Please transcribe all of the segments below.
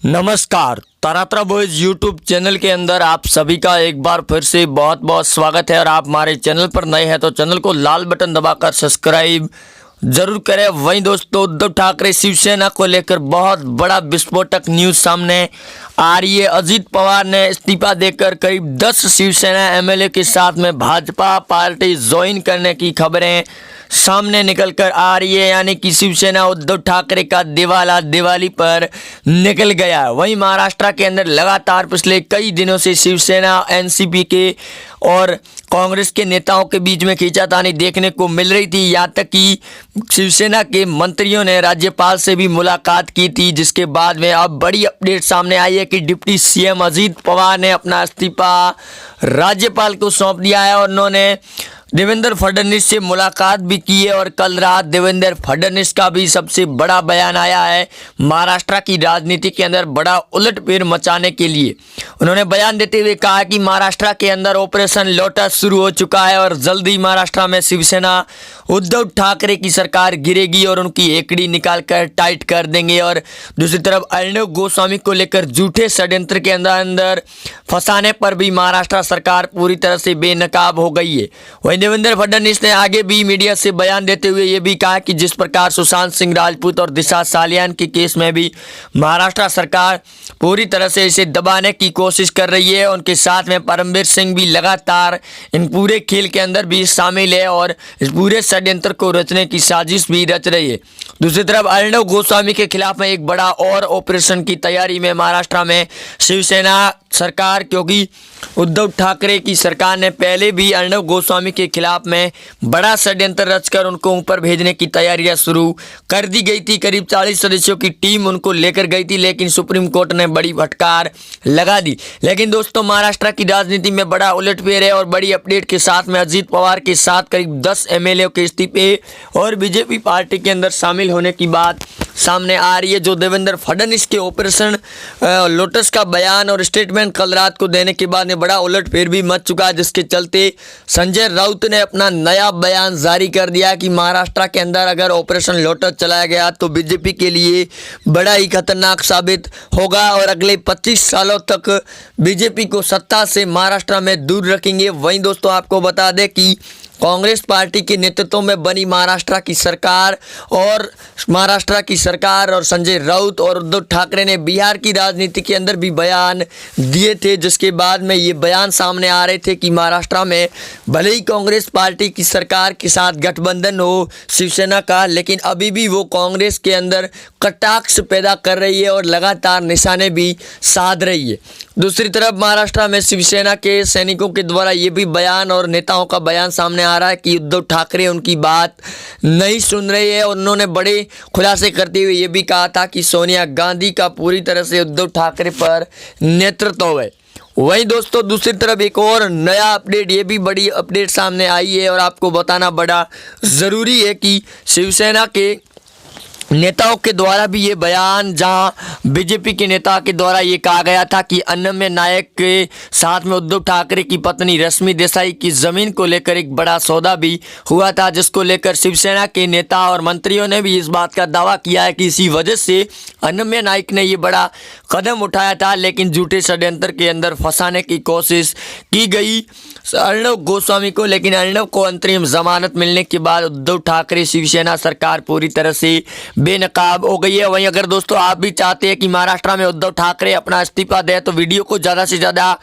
नमस्कार, तरातरा boys YouTube channel के अंदर आप सभी का एक बार फिर से बहुत बहुत स्वागत है। और आप हमारे चैनल पर नए हैं तो चैनल को लाल बटन दबाकर सब्सक्राइब जरूर करें। वहीं दोस्तों, उद्धव ठाकरे शिवसेना को लेकर बहुत बड़ा विस्फोटक न्यूज़ सामने आ रही है। अजीत पवार ने इस्तीफा देकर करीब 10 शिवसेना एमएलए के साथ में भाजपा पार्टी ज्वाइन करने की खबरें सामने निकल कर आ रही है। यानी कि शिवसेना उद्धव ठाकरे का दिवाला दिवाली पर निकल गया है। वहीं महाराष्ट्र के अंदर लगातार पिछले कई दिनों से शिवसेना, एनसीपी के और कांग्रेस के नेताओं के बीच में खींचातानी देखने को मिल रही थी। यहाँ तक कि शिवसेना के मंत्रियों ने राज्यपाल से भी मुलाकात की थी, जिसके बाद में अब बड़ी अपडेट सामने आई है कि डिप्टी सीएम अजीत पवार ने अपना इस्तीफा राज्यपाल को सौंप दिया है और उन्होंने देवेंद्र फडणवीस से मुलाकात भी की है। और कल रात देवेंद्र फडणवीस का भी सबसे बड़ा बयान आया है महाराष्ट्र की राजनीति के अंदर बड़ा उलटफेर मचाने के लिए। उन्होंने बयान देते हुए कहा कि महाराष्ट्र के अंदर ऑपरेशन लोटस शुरू हो चुका है और जल्दी महाराष्ट्र में शिवसेना उद्धव ठाकरे की सरकार गिरेगी और उनकी एकड़ी निकाल कर टाइट कर देंगे। और दूसरी तरफ अर्णव गोस्वामी को लेकर झूठे षड्यंत्र के अंदर फंसाने पर भी महाराष्ट्र सरकार पूरी तरह से बेनकाब हो गई है। वहीं देवेंद्र फडणवीस ने आगे भी मीडिया से बयान देते हुए ये भी कहा कि जिस प्रकार सुशांत सिंह राजपूत और दिशा सालियान के केस में भी महाराष्ट्र सरकार पूरी तरह से इसे दबाने की कोशिश कर रही है, उनके साथ में परमवीर सिंह भी लगातार इन पूरे खेल के अंदर भी शामिल है और इस पूरे षड्यंत्र को रचने की साजिश भी रच रही है। दूसरी तरफ अर्णव गोस्वामी के खिलाफ में एक बड़ा और ऑपरेशन की तैयारी में महाराष्ट्र में शिवसेना सरकार, क्योंकि उद्धव ठाकरे की सरकार ने पहले भी अर्णव गोस्वामी के खिलाफ में बड़ा षड्यंत्र रचकर उनको ऊपर भेजने की तैयारियां शुरू कर दी गई थी। करीब 40 सदस्यों की टीम उनको लेकर गई थी, लेकिन सुप्रीम कोर्ट ने बड़ी फटकार लगा दी। लेकिन दोस्तों, महाराष्ट्र की राजनीति में बड़ा उलटफेर है और बड़ी अपडेट के साथ में अजीत पवार के साथ करीब 10 एमएलए के इस्तीफे और बीजेपी पार्टी के अंदर शामिल होने की बात सामने आ रही है। जो देवेंद्र फडणवीस के ऑपरेशन लोटस का बयान और स्टेटमेंट कल रात को देने के बाद में बड़ा उलटफेर भी मच चुका है, जिसके चलते संजय राउत ने अपना नया बयान जारी कर दिया कि महाराष्ट्र के अंदर अगर ऑपरेशन लोटस चलाया गया तो बीजेपी के लिए बड़ा ही खतरनाक साबित होगा और अगले 25 सालों तक बीजेपी को सत्ता से महाराष्ट्र में दूर रखेंगे। वहीं दोस्तों, आपको बता दें कि कांग्रेस पार्टी के नेतृत्व में बनी महाराष्ट्र की सरकार और संजय राउत और उद्धव ठाकरे ने बिहार की राजनीति के अंदर भी बयान दिए थे, जिसके बाद में ये बयान सामने आ रहे थे कि महाराष्ट्र में भले ही कांग्रेस पार्टी की सरकार के साथ गठबंधन हो शिवसेना का, लेकिन अभी भी वो कांग्रेस के अंदर कटाक्ष पैदा कर रही है और लगातार निशाने भी साध रही है। दूसरी तरफ महाराष्ट्र में शिवसेना के सैनिकों के द्वारा ये भी बयान और नेताओं का बयान सामने आ रहा है कि उद्धव ठाकरे उनकी बात नहीं सुन रहे हैं और उन्होंने बड़े खुलासे करते हुए ये भी कहा था कि सोनिया गांधी का पूरी तरह से उद्धव ठाकरे पर नेतृत्व है। वहीं दोस्तों, दूसरी तरफ एक और नया अपडेट, ये भी बड़ी अपडेट सामने आई है और आपको बताना बड़ा ज़रूरी है कि शिवसेना के नेताओं के द्वारा भी ये बयान, जहां बीजेपी के नेता के द्वारा ये कहा गया था कि अनन्य नायक के साथ में उद्धव ठाकरे की पत्नी रश्मि देसाई की ज़मीन को लेकर एक बड़ा सौदा भी हुआ था, जिसको लेकर शिवसेना के नेता और मंत्रियों ने भी इस बात का दावा किया है कि इसी वजह से अनन्य नायक ने ये बड़ा कदम उठाया था, लेकिन झूठे षड्यंत्र के अंदर फंसाने की कोशिश की गई अर्णव गोस्वामी को। लेकिन अर्णव को अंतरिम जमानत मिलने के बाद उद्धव ठाकरे शिवसेना सरकार पूरी तरह से बेनकाब हो गई है। वहीं अगर दोस्तों आप भी चाहते हैं कि महाराष्ट्र में उद्धव ठाकरे अपना इस्तीफा दे तो वीडियो को ज़्यादा से ज़्यादा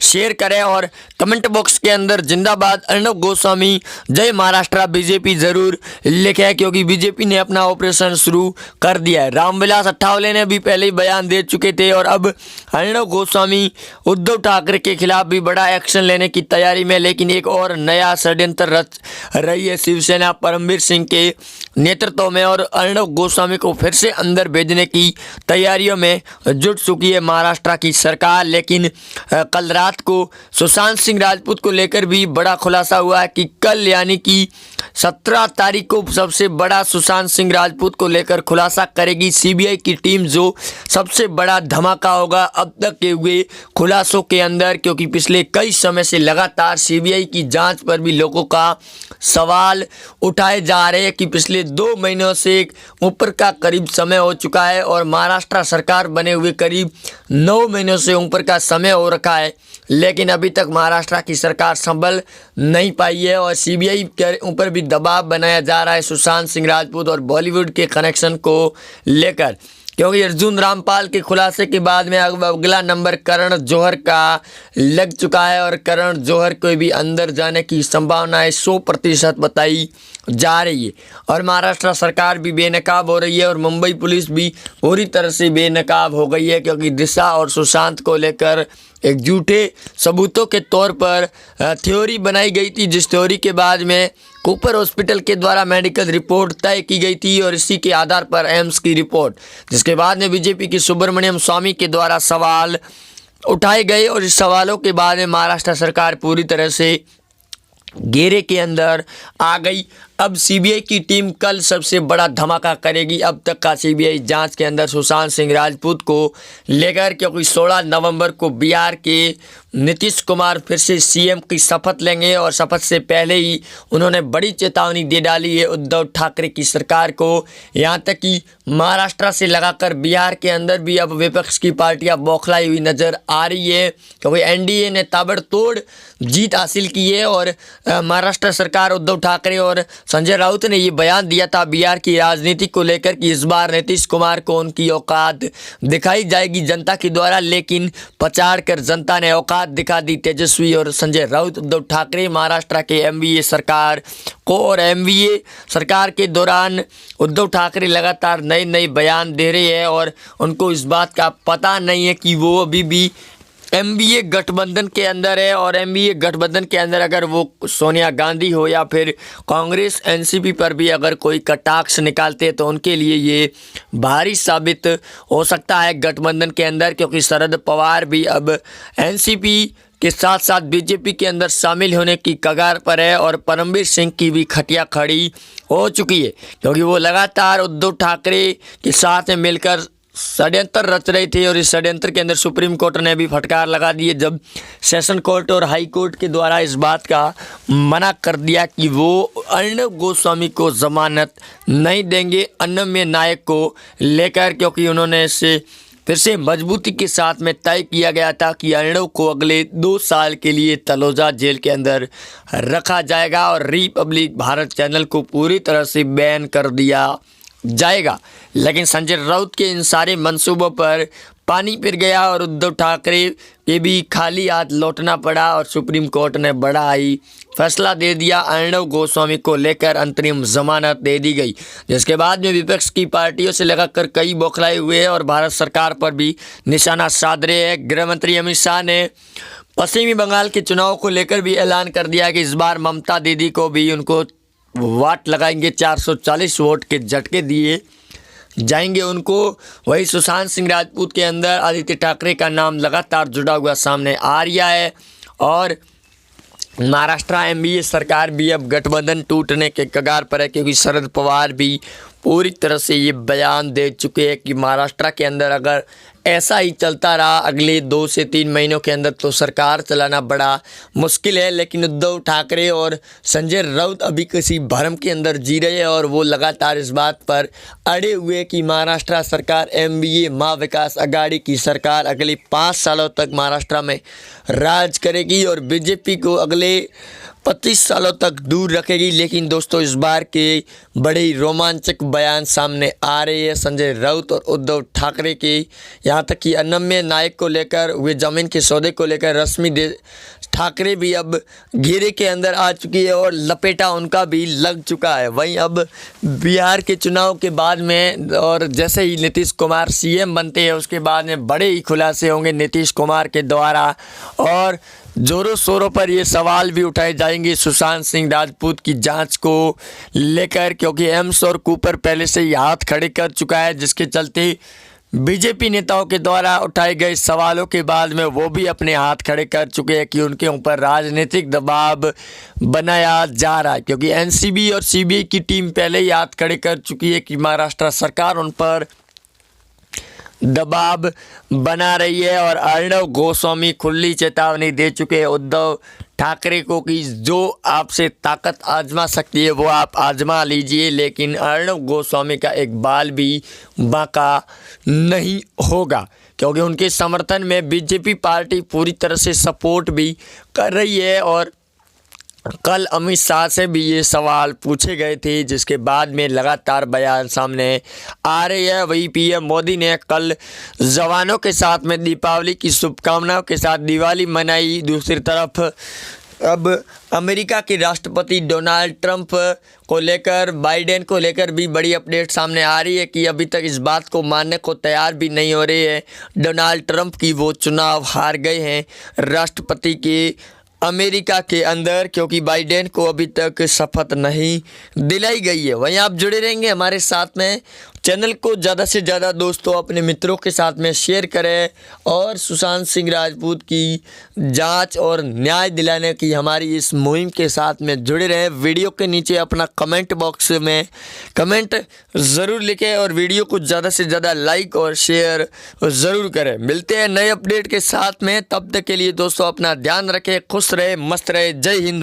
शेयर करें और कमेंट बॉक्स के अंदर जिंदाबाद अर्णव गोस्वामी जय महाराष्ट्र बीजेपी ज़रूर लिखें, क्योंकि बीजेपी ने अपना ऑपरेशन शुरू कर दिया है। रामविलास अठावले ने भी पहले ही बयान दे चुके थे और अब अर्णव गोस्वामी उद्धव ठाकरे के खिलाफ भी बड़ा एक्शन लेने की तैयारी में। लेकिन एक और नया षड्यंत्र रच रही है शिवसेना परमवीर सिंह के नेतृत्व में और अर्णव गोस्वामी को फिर से अंदर भेजने की तैयारियों में जुट चुकी है महाराष्ट्र की सरकार। लेकिन कल रात रात को सुशांत सिंह राजपूत को लेकर भी बड़ा खुलासा हुआ है कि कल यानी कि 17 तारीख को सबसे बड़ा सुशांत सिंह राजपूत को लेकर खुलासा करेगी सीबीआई की टीम, जो सबसे बड़ा धमाका होगा अब तक के हुए खुलासों के अंदर, क्योंकि पिछले कई समय से लगातार सीबीआई की जांच पर भी लोगों का सवाल उठाए जा रहे हैं कि पिछले 2 महीनों से ऊपर का करीब समय हो चुका है और महाराष्ट्र सरकार बने हुए करीब 9 महीनों से ऊपर का समय हो रखा है, लेकिन अभी तक महाराष्ट्र की सरकार संभल नहीं पाई है और सीबीआई के ऊपर भी दबाव बनाया जा रहा है सुशांत सिंह राजपूत और बॉलीवुड के कनेक्शन को लेकर, क्योंकि अर्जुन रामपाल के खुलासे के बाद में अब अगला नंबर करण जौहर का लग चुका है और करण जौहर को भी अंदर जाने की संभावनाएं 100% बताई जा रही है और महाराष्ट्र सरकार भी बेनकाब हो रही है और मुंबई पुलिस भी पूरी तरह से बेनकाब हो गई है, क्योंकि दिशा और सुशांत को लेकर एक झूठे सबूतों के तौर पर थ्योरी बनाई गई थी, जिस थ्योरी के बाद में कूपर हॉस्पिटल के द्वारा मेडिकल रिपोर्ट तय की गई थी और इसी के आधार पर एम्स की रिपोर्ट, जिसके बाद में बीजेपी की सुब्रमण्यम स्वामी के द्वारा सवाल उठाए गए और इस सवालों के बाद में महाराष्ट्र सरकार पूरी तरह से घेरे के अंदर आ गई। अब सीबीआई की टीम कल सबसे बड़ा धमाका करेगी अब तक का सीबीआई जांच के अंदर सुशांत सिंह राजपूत को लेकर, क्योंकि 16 नवंबर को बिहार के नीतीश कुमार फिर से सीएम की शपथ लेंगे और शपथ से पहले ही उन्होंने बड़ी चेतावनी दे डाली है उद्धव ठाकरे की सरकार को, यहाँ तक कि महाराष्ट्र से लगाकर बिहार के अंदर भी अब विपक्ष की पार्टियां बौखलाई हुई नजर आ रही है, क्योंकि एनडीए ने ताबड़तोड़ जीत हासिल की है और महाराष्ट्र सरकार उद्धव ठाकरे और संजय राउत ने ये बयान दिया था बिहार की राजनीति को लेकर कि इस बार नीतीश कुमार को उनकी औकात दिखाई जाएगी जनता के द्वारा, लेकिन पछाड़ कर जनता ने औकात दिखा दी तेजस्वी और संजय राउत उद्धव ठाकरे महाराष्ट्र के एमवीए सरकार को। और एमवीए सरकार के दौरान उद्धव ठाकरे लगातार नए नए बयान दे रहे हैं और उनको इस बात का पता नहीं है कि वो अभी भी एमवीए गठबंधन के अंदर है और एमवीए गठबंधन के अंदर अगर वो सोनिया गांधी हो या फिर कांग्रेस एनसीपी पर भी अगर कोई कटाक्ष निकालते हैं तो उनके लिए ये भारी साबित हो सकता है गठबंधन के अंदर, क्योंकि शरद पवार भी अब एनसीपी के साथ साथ बीजेपी के अंदर शामिल होने की कगार पर है और परमवीर सिंह की भी खटिया खड़ी हो चुकी है, क्योंकि वो लगातार उद्धव ठाकरे के साथ मिलकर षड्यंत्र रच रही थी और इस षड्यंत्र के अंदर सुप्रीम कोर्ट ने भी फटकार लगा दी है, जब सेशन कोर्ट और हाई कोर्ट के द्वारा इस बात का मना कर दिया कि वो अर्णव गोस्वामी को जमानत नहीं देंगे अनन्य नायक को लेकर, क्योंकि उन्होंने इससे फिर से मजबूती के साथ में तय किया गया था कि अर्णव को अगले 2 साल के लिए तलोजा जेल के अंदर रखा जाएगा और रिपब्लिक भारत चैनल को पूरी तरह से बैन कर दिया जाएगा। लेकिन संजय राउत के इन सारे मंसूबों पर पानी फिर गया और उद्धव ठाकरे के भी खाली हाथ लौटना पड़ा और सुप्रीम कोर्ट ने बड़ा ही फैसला दे दिया, अर्णव गोस्वामी को लेकर अंतरिम जमानत दे दी गई, जिसके बाद में विपक्ष की पार्टियों से लगाकर कई बौखलाए हुए हैं और भारत सरकार पर भी निशाना साध रहे हैं। गृह मंत्री अमित शाह ने पश्चिमी बंगाल के चुनाव को लेकर भी ऐलान कर दिया कि इस बार ममता दीदी को भी उनको वाट लगाएंगे, 440 वोट के झटके दिए जाएंगे उनको। वही सुशांत सिंह राजपूत के अंदर आदित्य ठाकरे का नाम लगातार जुड़ा हुआ सामने आ रहा है और महाराष्ट्र एमवीए सरकार भी अब गठबंधन टूटने के कगार पर है, क्योंकि शरद पवार भी पूरी तरह से ये बयान दे चुके हैं कि महाराष्ट्र के अंदर अगर ऐसा ही चलता रहा अगले 2 से 3 महीनों के अंदर तो सरकार चलाना बड़ा मुश्किल है। लेकिन उद्धव ठाकरे और संजय राउत अभी किसी भ्रम के अंदर जी रहे हैं और वो लगातार इस बात पर अड़े हुए कि महाराष्ट्र सरकार एमवीए महाविकास आघाड़ी की सरकार अगले 5 सालों तक महाराष्ट्र में राज करेगी और बीजेपी को अगले 25 सालों तक दूर रखेगी। लेकिन दोस्तों इस बार के बड़े ही रोमांचक बयान सामने आ रहे हैं संजय राउत और उद्धव ठाकरे के, यहाँ तक कि अनन्य नायक को लेकर हुए जमीन के सौदे को लेकर रश्मि ठाकरे भी अब घेरे के अंदर आ चुकी है और लपेटा उनका भी लग चुका है। वहीं अब बिहार के चुनाव के बाद में और जैसे ही नीतीश कुमार सीएम बनते हैं उसके बाद में बड़े ही खुलासे होंगे नीतीश कुमार के द्वारा और जोरों शोरों पर ये सवाल भी उठाए जाएंगे सुशांत सिंह राजपूत की जांच को लेकर, क्योंकि एम्स और कूपर पहले से ही हाथ खड़े कर चुका है, जिसके चलते बीजेपी नेताओं के द्वारा उठाए गए सवालों के बाद में वो भी अपने हाथ खड़े कर चुके हैं कि उनके ऊपर राजनीतिक दबाव बनाया जा रहा है, क्योंकि एनसीबी और सीबीआई की टीम पहले ही हाथ खड़े कर चुकी है कि महाराष्ट्र सरकार उन पर दबाव बना रही है। और अर्णव गोस्वामी खुली चेतावनी दे चुके हैं उद्धव ठाकरे को कि जो आपसे ताकत आजमा सकती है वो आप आजमा लीजिए, लेकिन अर्णव गोस्वामी का एक बाल भी बांका नहीं होगा, क्योंकि उनके समर्थन में बीजेपी पार्टी पूरी तरह से सपोर्ट भी कर रही है। और कल अमित शाह से भी ये सवाल पूछे गए थे, जिसके बाद में लगातार बयान सामने आ रही है। वही पीएम मोदी ने कल जवानों के साथ में दीपावली की शुभकामनाओं के साथ दिवाली मनाई। दूसरी तरफ अब अमेरिका के राष्ट्रपति डोनाल्ड ट्रंप को लेकर, बाइडेन को लेकर भी बड़ी अपडेट सामने आ रही है कि अभी तक इस बात को मानने को तैयार भी नहीं हो रही है डोनाल्ड ट्रंप की वो चुनाव हार गए हैं राष्ट्रपति के अमेरिका के अंदर, क्योंकि बाइडेन को अभी तक शपथ नहीं दिलाई गई है। वहीं आप जुड़े रहेंगे हमारे साथ में। चैनल को ज़्यादा से ज़्यादा दोस्तों अपने मित्रों के साथ में शेयर करें और सुशांत सिंह राजपूत की जांच और न्याय दिलाने की हमारी इस मुहिम के साथ में जुड़े रहें। वीडियो के नीचे अपना कमेंट बॉक्स में कमेंट ज़रूर लिखें और वीडियो को ज़्यादा से ज़्यादा लाइक और शेयर ज़रूर करें। मिलते हैं नए अपडेट के साथ में, तब तक के लिए दोस्तों अपना ध्यान रखें, खुश रहे, मस्त रहे। जय हिंद।